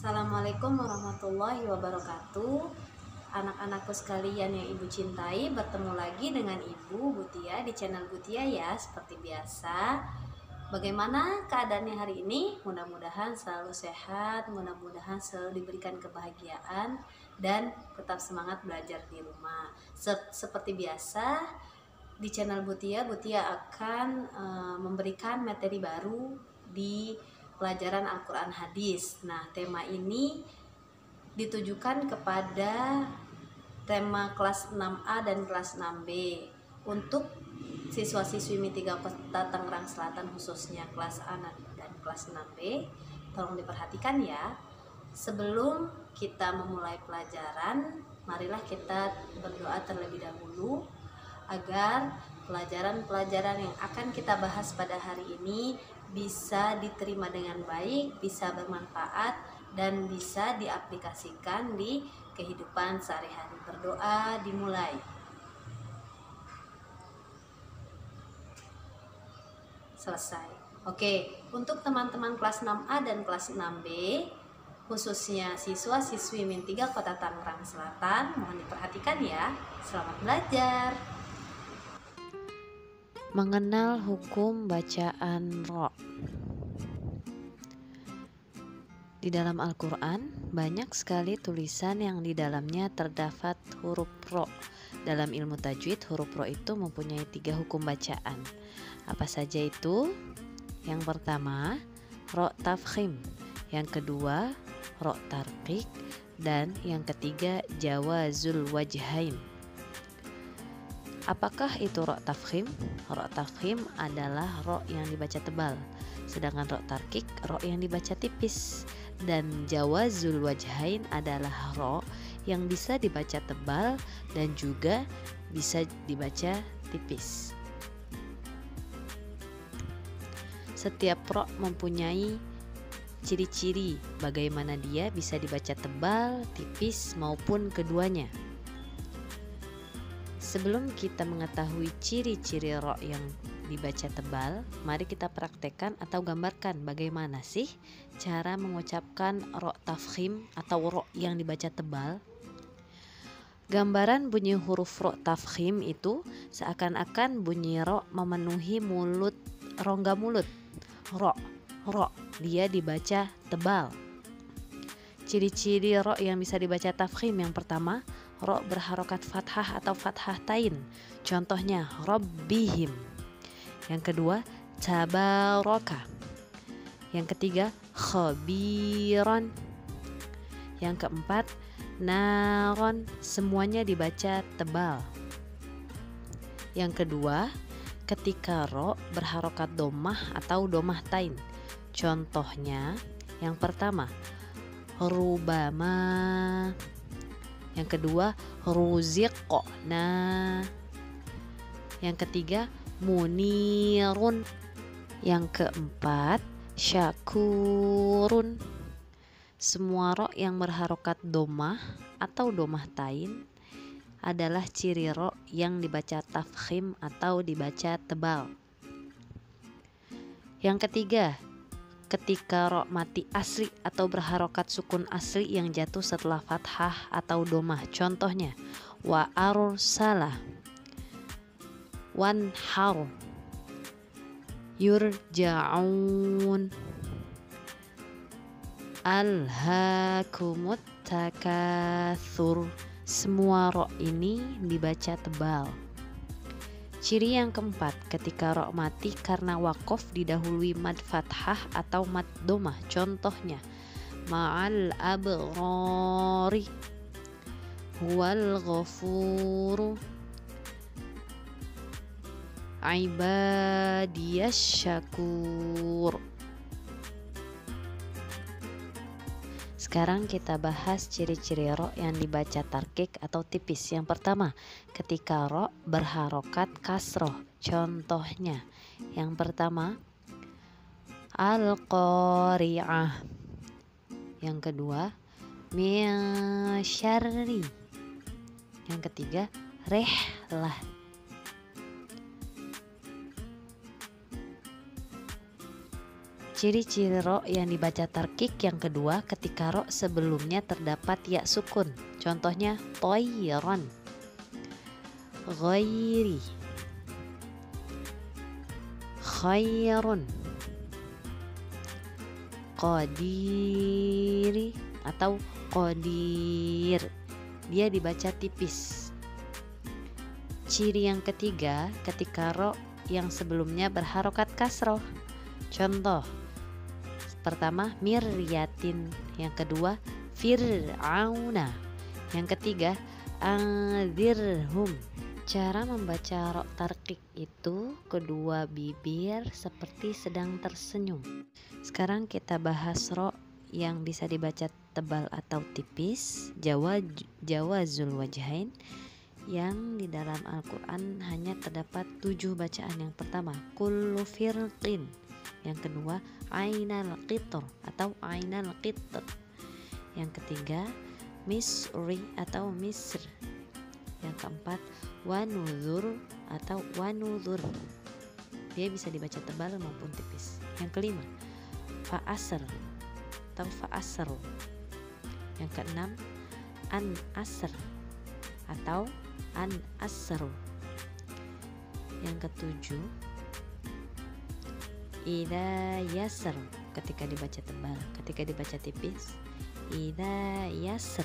Assalamualaikum warahmatullahi wabarakatuh. Anak-anakku sekalian yang ibu cintai, bertemu lagi dengan ibu Butia di channel Butia ya. Seperti biasa, bagaimana keadaannya hari ini? Mudah-mudahan selalu sehat, mudah-mudahan selalu diberikan kebahagiaan dan tetap semangat belajar di rumah. Seperti biasa, di channel Butia akan memberikan materi baru di pelajaran Al-Quran Hadis. Nah, tema ini ditujukan kepada tema kelas 6A dan kelas 6B untuk siswa-siswi MI 3 Kota Tangerang Selatan, khususnya kelas A dan kelas 6B. Tolong diperhatikan ya. Sebelum kita memulai pelajaran, marilah kita berdoa terlebih dahulu agar pelajaran-pelajaran yang akan kita bahas pada hari ini bisa diterima dengan baik, bisa bermanfaat, dan bisa diaplikasikan di kehidupan sehari-hari. Berdoa dimulai. Selesai. Oke, untuk teman-teman kelas 6A dan kelas 6B, khususnya siswa-siswi MIN 3 Kota Tangerang Selatan, mohon diperhatikan ya. Selamat belajar. Mengenal hukum bacaan ro. Di dalam Al-Quran banyak sekali tulisan yang di dalamnya terdapat huruf ro. Dalam ilmu tajwid, huruf ro itu mempunyai 3 hukum bacaan. Apa saja itu? Yang pertama, ro tafkhim. Yang kedua, ro tarqiq. Dan yang ketiga, jawazul wajhain. Apakah itu ro tafkhim? Ro tafkhim adalah ro yang dibaca tebal, sedangkan ro tarqiq ro yang dibaca tipis. Dan jawazul wajhain adalah ro yang bisa dibaca tebal dan juga bisa dibaca tipis. Setiap ro mempunyai ciri-ciri bagaimana dia bisa dibaca tebal, tipis maupun keduanya. Sebelum kita mengetahui ciri-ciri ro yang dibaca tebal, mari kita praktekkan atau gambarkan bagaimana sih cara mengucapkan ro tafkhim atau ro yang dibaca tebal. Gambaran bunyi huruf ro tafkhim itu seakan-akan bunyi ro memenuhi mulut, rongga mulut. Ro, dia dibaca tebal. Ciri-ciri ro yang bisa dibaca tafkhim: yang pertama, ro berharokat fathah atau fathah tain. Contohnya rabbihim. Yang kedua, tabaraka. Yang ketiga, khabiran. Yang keempat, naron. Semuanya dibaca tebal. Yang kedua, ketika ro berharokat domah atau domah tain. Contohnya, yang pertama, rubama. Yang kedua, ruziqna. Yang ketiga, munirun. Yang keempat, syakurun. Semua ro yang berharokat domah atau domah tain adalah ciri ro yang dibaca tafkhim atau dibaca tebal. Yang ketiga, ketika ro mati asli atau berharokat sukun asli yang jatuh setelah fathah atau domah. Contohnya, wa arsala, wanhar, yurja'un, alhaakumut takatsur. Semua ro ini dibaca tebal. Ciri yang keempat, ketika ro mati karena wakof didahului mad fathah atau mad domah. Contohnya, ma'al abrari, huwal ghafuru, ibadiyas syakur. Sekarang kita bahas ciri-ciri ro yang dibaca tarqiq atau tipis. Yang pertama, ketika ro berharokat kasroh. Contohnya, yang pertama, al-qari'ah. Yang kedua, min syarri. Yang ketiga, rehlah. Ciri-ciri ro yang dibaca tarkik yang kedua ketika ro sebelumnya terdapat ya sukun. Contohnya toiron, ghairi, khairun, qadiri atau qadir. Dia dibaca tipis. Ciri yang ketiga ketika ro yang sebelumnya berharokat kasroh. Contoh pertama miryatin, yang kedua fir'auna, yang ketiga anzirhum. Cara membaca ro tarkik itu kedua bibir seperti sedang tersenyum. Sekarang kita bahas ro yang bisa dibaca tebal atau tipis, jawazul wajhain, yang di dalam Al-Quran hanya terdapat 7 bacaan. Yang pertama kullu firqin, yang kedua ainal qitr atau ainal qitr, yang ketiga misri atau misr, yang keempat wanuzur atau wanuzur, dia bisa dibaca tebal maupun tipis. Yang kelima fa'asr atau fa'asr, yang keenam an asr atau an asru, yang ketujuh idza yasr ketika dibaca tebal, ketika dibaca tipis idza yasr.